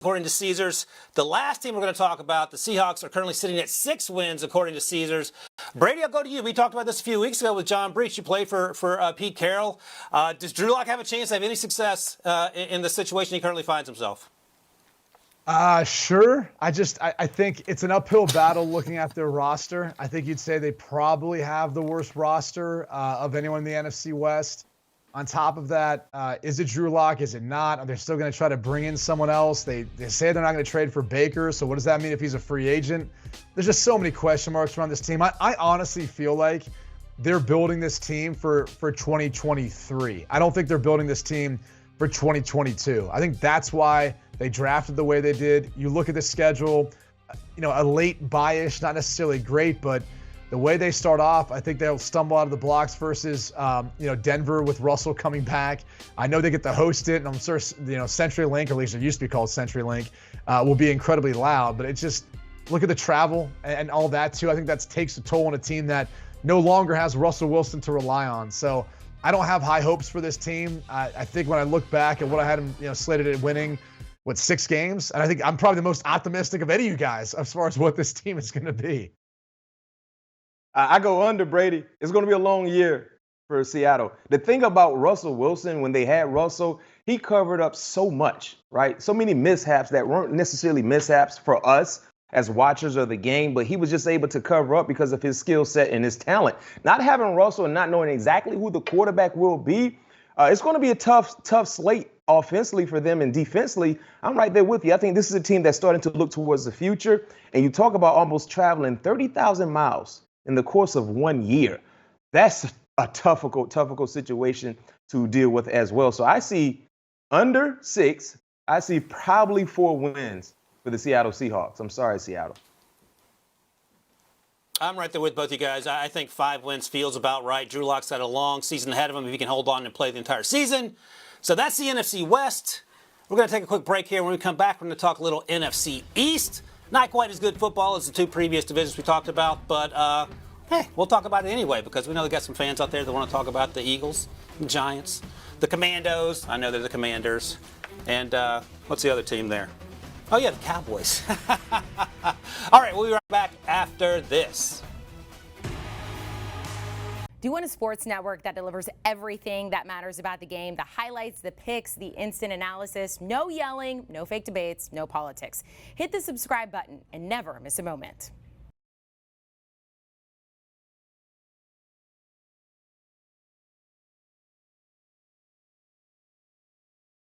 according to Caesars. The last team we're going to talk about, the Seahawks, are currently sitting at 6 wins, according to Caesars. Brady, I'll go to you. We talked about this a few weeks ago with John Breach. You played for Pete Carroll. Does Drew Lock have a chance to have any success in the situation he currently finds himself? Sure. I think it's an uphill battle looking at their roster. I think you'd say they probably have the worst roster of anyone in the NFC West. On top of that, is it Drew Lock? Is it not? Are they still going to try to bring in someone else? They say they're not going to trade for Baker, so what does that mean if he's a free agent? There's just so many question marks around this team. I honestly feel like they're building this team for 2023. I don't think they're building this team for 2022. I think that's why they drafted the way they did. You look at the schedule, a late bye-ish, not necessarily great, but the way they start off, I think they'll stumble out of the blocks versus, Denver with Russell coming back. I know they get to host it, and I'm sure, CenturyLink, or at least it used to be called CenturyLink, will be incredibly loud. But it's just, look at the travel and all that too. I think that takes a toll on a team that no longer has Russell Wilson to rely on. So I don't have high hopes for this team. I think when I look back at what I had them, slated at winning, 6 games, and I think I'm probably the most optimistic of any of you guys as far as what this team is going to be. I go under, Brady. It's going to be a long year for Seattle. The thing about Russell Wilson, when they had Russell, he covered up so much, right? So many mishaps that weren't necessarily mishaps for us as watchers of the game, but he was just able to cover up because of his skill set and his talent. Not having Russell and not knowing exactly who the quarterback will be, it's going to be a tough slate offensively for them, and defensively, I'm right there with you. I think this is a team that's starting to look towards the future, and you talk about almost traveling 30,000 miles in the course of 1 year. That's a difficult situation to deal with as well. So I see under 6. I see probably 4 wins for the Seattle Seahawks. I'm sorry, Seattle. I'm right there with both you guys. I think 5 wins feels about right. Drew Lock's got a long season ahead of him if he can hold on and play the entire season. So that's the NFC West. We're going to take a quick break here. When we come back, we're going to talk a little NFC East. Not quite as good football as the 2 previous divisions we talked about, but hey, we'll talk about it anyway because we know we got some fans out there that want to talk about the Eagles, the Giants, the Commandos. I know they're the Commanders. And what's the other team there? Oh, yeah, the Cowboys. All right, we'll be right back after this. Do you want a sports network that delivers everything that matters about the game? The highlights, the picks, the instant analysis, no yelling, no fake debates, no politics. Hit the subscribe button and never miss a moment.